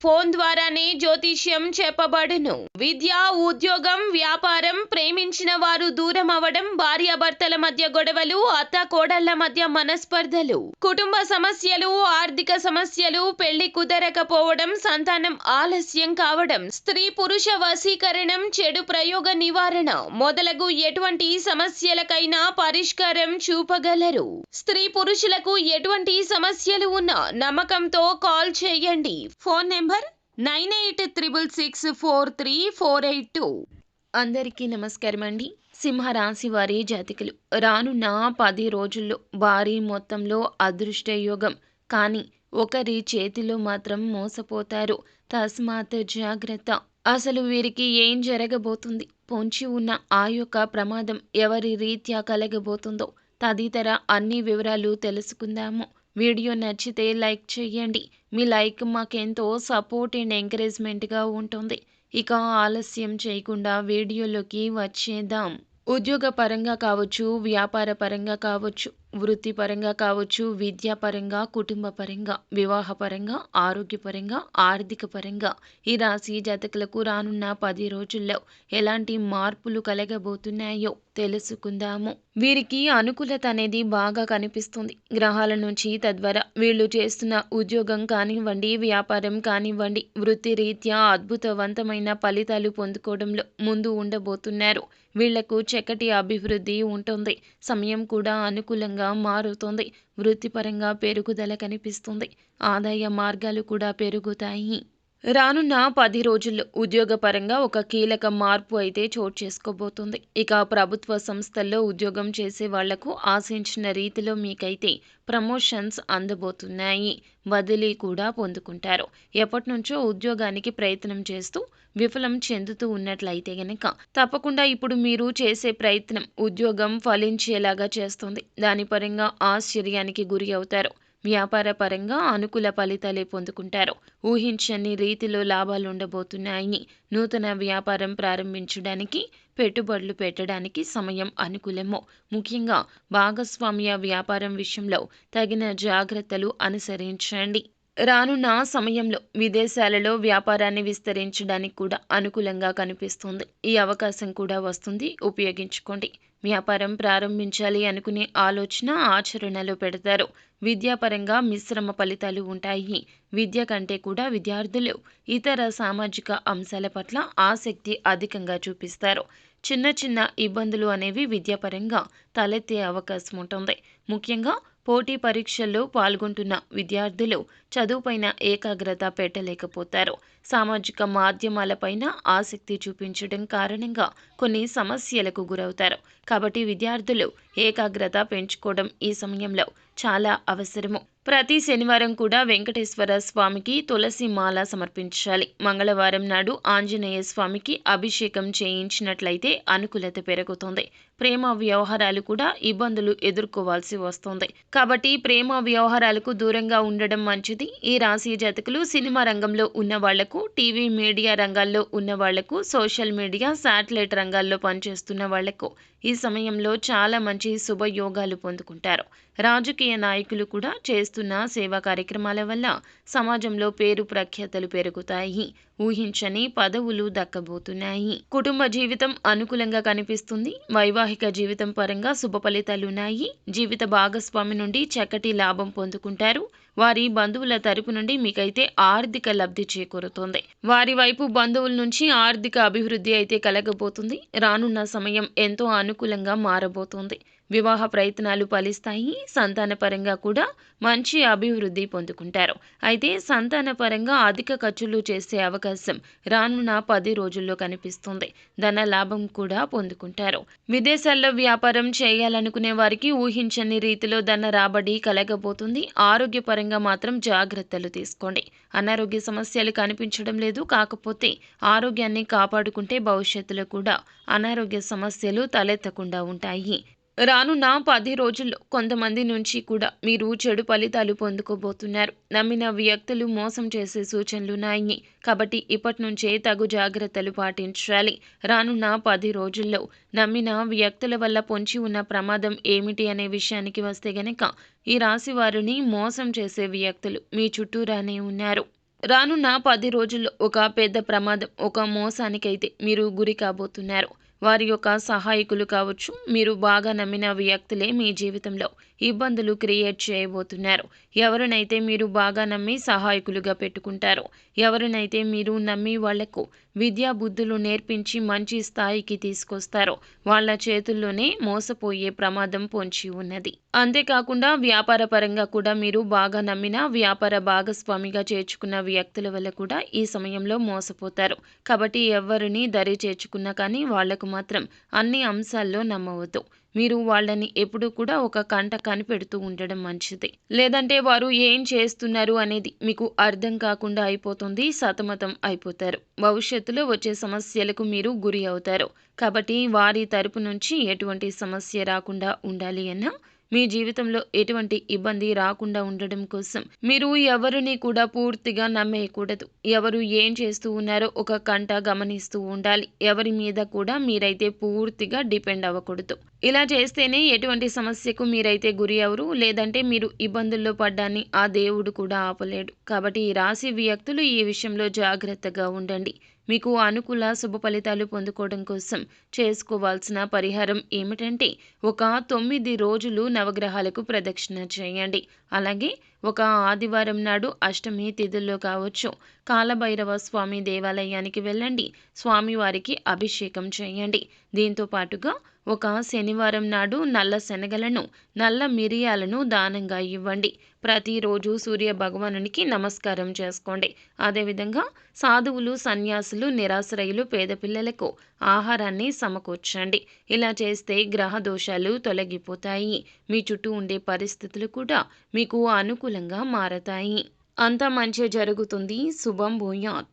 Phone ద్వారానే జ్యోతిష్యం చెప్పబడును. విద్య, ఉద్యోగం, వ్యాపారం, ప్రేమించిన వారు దూరం అవ్వడం, భార్యాభర్తల మధ్య గొడవలు, అత్తాకోడళ్ల మధ్య మనస్పర్ధలు, కుటుంబ సమస్యలు, ఆర్థిక సమస్యలు, పెళ్లి కుదరకపోవడం, సంతానం ఆలస్యం కావడం, స్త్రీ పురుష వశీకరణం, చెడు ప్రయోగ నివారణ మొదలగు ఎటువంటి సమస్యలకైనా పరిష్కారం చూపగలరు. స్త్రీ పురుషులకు ఎటువంటి సమస్యలు ఉన్నా నమ్మకంతో కాల్ చేయండి. Phone number 9866643482. అందరికీ నమస్కారం అండి. సింహరాశి వారి జాతకులు రానున్న 10 రోజుల్లో భారీ మొత్తంలో అదృష్ట యోగం, కానీ ఒకరి చేతిలో మాత్రం మోసపోతారు. తస్మాత్ జాగ్రత్త. అసలు వీరికి ఏం జరగబోతుంది, పొంచి ఉన్న ఆ యొక్క ప్రమాదం ఎవరి రీత్యా కలగబోతుందో తదితర అన్ని వివరాలు తెలుసుకుందాము. వీడియో నచ్చితే లైక్ చేయండి. మీ లైక్ మాకెంతో సపోర్ట్ అండ్ ఎంకరేజ్మెంట్గా ఉంటుంది. ఇక ఆలస్యం చేయకుండా వీడియోలోకి వచ్చేద్దాం. ఉద్యోగ పరంగా కావచ్చు, వ్యాపార పరంగా కావచ్చు, వృత్తిపరంగా కావచ్చు, విద్యాపరంగా, కుటుంబ పరంగా, వివాహపరంగా, ఆరోగ్యపరంగా, ఆర్థిక పరంగా ఈ రాశి జాతకులకు రానున్న 10 రోజుల్లో ఎలాంటి మార్పులు కలగబోతున్నాయో తెలుసుకుందాము. వీరికి అనుకూలత అనేది బాగా కనిపిస్తుంది గ్రహాల నుంచి. తద్వారా వీళ్ళు చేస్తున్న ఉద్యోగం కానివ్వండి, వ్యాపారం కానివ్వండి, వృత్తి రీత్యా అద్భుతవంతమైన ఫలితాలు పొందుకోవడంలో ముందు ఉండబోతున్నారు. వీళ్లకు చక్కటి అభివృద్ధి ఉంటుంది. సమయం కూడా అనుకూలంగా మారుతుంది. వృత్తిపరంగా పెరుగుదల కనిపిస్తుంది. ఆదాయ మార్గాలు కూడా పెరుగుతాయి. రానున్న 10 రోజుల్లో ఉద్యోగపరంగా ఒక కీలక మార్పు అయితే చోటు చేసుకోబోతుంది. ఇక ప్రభుత్వ సంస్థల్లో ఉద్యోగం చేసే వాళ్లకు ఆశించిన రీతిలో మీకైతే ప్రమోషన్స్ అందబోతున్నాయి. బదిలీ కూడా పొందుకుంటారు. ఎప్పటి నుంచో ఉద్యోగానికి ప్రయత్నం చేస్తూ విఫలం చెందుతూ ఉన్నట్లయితే గనక తప్పకుండా ఇప్పుడు మీరు చేసే ప్రయత్నం ఉద్యోగం ఫలించేలాగా చేస్తుంది. దాని పరంగా ఆశ్చర్యానికి గురి అవుతారు. వ్యాపార పరంగా అనుకూల ఫలితాలే పొందుకుంటారు. ఊహించని రీతిలో లాభాలు ఉండబోతున్నాయి. నూతన వ్యాపారం ప్రారంభించడానికి, పెట్టుబడులు పెట్టడానికి సమయం అనుకూలము. ముఖ్యంగా భాగస్వామ్య వ్యాపారం విషయంలో తగిన జాగ్రత్తలు అనుసరించండి. రానున్న సమయంలో విదేశాలలో వ్యాపారాన్ని విస్తరించడానికి కూడా అనుకూలంగా కనిపిస్తుంది. ఈ అవకాశం కూడా వస్తుంది, ఉపయోగించుకోండి. వ్యాపారం ప్రారంభించాలి అనుకునే ఆలోచన ఆచరణలో పెడతారు. విద్యాపరంగా మిశ్రమ ఫలితాలు ఉంటాయి. విద్య కంటే కూడా విద్యార్థులు ఇతర సామాజిక అంశాల పట్ల ఆసక్తి అధికంగా చూపిస్తారు. చిన్న చిన్న ఇబ్బందులు అనేవి విద్యాపరంగా తలెత్తే అవకాశం ఉంటుంది. ముఖ్యంగా పోటీ పరీక్షల్లో పాల్గొంటున్న విద్యార్థులు చదువుపైన ఏకాగ్రత పెట్టలేకపోతారు. సామాజిక మాధ్యమాలపైన ఆసక్తి చూపించడం కారణంగా కొన్ని సమస్యలకు గురవుతారు. కాబట్టి విద్యార్థులు ఏకాగ్రత పెంచుకోవడం ఈ సమయంలో చాలా అవసరము. ప్రతి శనివారం కూడా వెంకటేశ్వర స్వామికి తులసి మాల సమర్పించాలి. మంగళవారం నాడు ఆంజనేయ స్వామికి అభిషేకం చేయించినట్లయితే అనుకూలత పెరుగుతుంది. ప్రేమ వ్యవహారాలు కూడా ఇబ్బందులు ఎదుర్కోవాల్సి వస్తుంది. కాబట్టి ప్రేమ వ్యవహారాలకు దూరంగా ఉండడం మంచిది. ఈ రాశి జాతకులు సినిమా రంగంలో ఉన్న వాళ్లకు, టీవీ మీడియా రంగాల్లో ఉన్న వాళ్లకు, సోషల్ మీడియా, శాటిలైట్ రంగాల్లో పనిచేస్తున్న వాళ్లకు ఈ సమయంలో చాలా మంచి శుభయోగాలు పొందుకుంటారు. రాజకీయ నాయకులు కూడా చేస్తున్న సేవా కార్యక్రమాల వల్ల సమాజంలో పేరు ప్రఖ్యాతలు పెరుగుతాయి. ఊహించని పదవులు దక్కబోతున్నాయి. కుటుంబ జీవితం అనుకూలంగా కనిపిస్తుంది. వైవాహిక జీవితం పరంగా శుభ ఫలితాలున్నాయి. జీవిత భాగస్వామి నుండి చక్కటి లాభం పొందుకుంటారు. వారి బంధువుల తరపు నుండి మీకైతే ఆర్థిక లబ్ధి చేకూరుతుంది. వారి వైపు బంధువుల నుంచి ఆర్థిక అభివృద్ధి అయితే కలగబోతుంది. రానున్న సమయం ఎంతో అనుకూలంగా మారబోతోంది. వివాహ ప్రయత్నాలు ఫలిస్తాయి. సంతానపరంగా కూడా మంచి అభివృద్ధి పొందుకుంటారు. అయితే సంతానపరంగా అధిక ఖర్చులు చేసే అవకాశం రానున్న 10 రోజుల్లో కనిపిస్తుంది. ధన లాభం కూడా పొందుకుంటారు. విదేశాల్లో వ్యాపారం చేయాలనుకునే వారికి ఊహించని రీతిలో ధన రాబడి కలగబోతుంది. ఆరోగ్యపరంగా మాత్రం జాగ్రత్తలు తీసుకోండి. అనారోగ్య సమస్యలు కనిపించడం లేదు. కాకపోతే ఆరోగ్యాన్ని కాపాడుకుంటే భవిష్యత్తులో కూడా అనారోగ్య సమస్యలు తలెత్తకుండా ఉంటాయి. రానున్న 10 రోజుల్లో కొంతమంది నుంచి కూడా మీరు చెడు ఫలితాలు పొందుకోబోతున్నారు. నమ్మిన వ్యక్తులు మోసం చేసే సూచనలున్నాయి. కాబట్టి ఇప్పటి నుంచే తగు జాగ్రత్తలు పాటించాలి. రానున్న 10 రోజుల్లో నమ్మిన వ్యక్తుల వల్ల పొంచి ఉన్న ప్రమాదం ఏమిటి అనే విషయానికి వస్తే గనక ఈ రాశి వారిని మోసం చేసే వ్యక్తులు మీ చుట్టూరానే ఉన్నారు. రానున్న 10 రోజుల్లో ఒక పెద్ద ప్రమాదం, ఒక మోసానికైతే మీరు గురి కాబోతున్నారు. వారి యొక్క సహాయకులు కావచ్చు, మీరు బాగా నమ్మిన వ్యక్తులే మీ జీవితంలో ఇబ్బందులు క్రియేట్ చేయబోతున్నారు. ఎవరినైతే మీరు బాగా నమ్మి సహాయకులుగా పెట్టుకుంటారో, ఎవరినైతే మీరు నమ్మి వాళ్లకు విద్యా బుద్ధులు నేర్పించి మంచి స్థాయికి తీసుకొస్తారో, వాళ్ళ చేతుల్లోనే మోసపోయే ప్రమాదం పొంచి ఉన్నది. అంతేకాకుండా వ్యాపార పరంగా కూడా మీరు బాగా నమ్మిన వ్యాపార భాగస్వామిగా చేర్చుకున్న వ్యక్తుల వల్ల కూడా ఈ సమయంలో మోసపోతారు. కాబట్టి ఎవరిని దరి చేర్చుకున్నా కానీ వాళ్లకు మాత్రం అన్ని అంశాల్లో నమ్మవద్దు. మీరు వాళ్ళని ఎప్పుడూ కూడా ఒక కంట కనిపెడుతూ ఉండడం మంచిది. లేదంటే వారు ఏం చేస్తున్నారు అనేది మీకు అర్థం కాకుండా అయిపోతుంది. సతమతం అయిపోతారు. భవిష్యత్తులో వచ్చే సమస్యలకు మీరు గురి అవుతారు. కాబట్టి వారి తరపు నుంచి ఎటువంటి సమస్య రాకుండా ఉండాలి అన్నా, మీ జీవితంలో ఎటువంటి ఇబ్బంది రాకుండా ఉండడం కోసం మీరు ఎవరిని కూడా పూర్తిగా నమ్మేయకూడదు. ఎవరు ఏం చేస్తూ ఉన్నారో ఒక కంట గమనిస్తూ ఉండాలి. ఎవరి మీద కూడా మీరైతే పూర్తిగా డిపెండ్ అవ్వకూడదు. ఇలా చేస్తేనే ఎటువంటి సమస్యకు మీరైతే గురి అవరు. లేదంటే మీరు ఇబ్బందుల్లో పడ్డాన్ని ఆ దేవుడు కూడా ఆపలేడు. కాబట్టి ఈ రాశి వ్యక్తులు ఈ విషయంలో జాగ్రత్తగా ఉండండి. మీకు అనుకూల శుభ ఫలితాలు పొందుకోవడం కోసం చేసుకోవాల్సిన పరిహారం ఏమిటంటే, ఒక 9 రోజులు నవగ్రహాలకు ప్రదక్షిణ చేయండి. అలాగే ఒక ఆదివారం నాడు అష్టమి తిథుల్లో కావచ్చు, కాలభైరవ స్వామి దేవాలయానికి వెళ్ళండి. స్వామివారికి అభిషేకం చేయండి. దీంతో పాటుగా ఒక శనివారం నాడు నల్ల శనగలను, నల్ల మిరియాలను దానంగా ఇవ్వండి. ప్రతిరోజు సూర్య భగవానునికి నమస్కారం చేసుకోండి. అదేవిధంగా సాధువులు, సన్యాసులు, నిరాశ్రయులు, పేద పిల్లలకు ఆహారాన్ని సమకూర్చండి. ఇలా చేస్తే గ్రహ దోషాలు తొలగిపోతాయి. మీ చుట్టూ ఉండే పరిస్థితులు కూడా మీకు అనుకూలంగా మారతాయి. అంతా మంచి జరుగుతుంది. శుభం భూయాత్.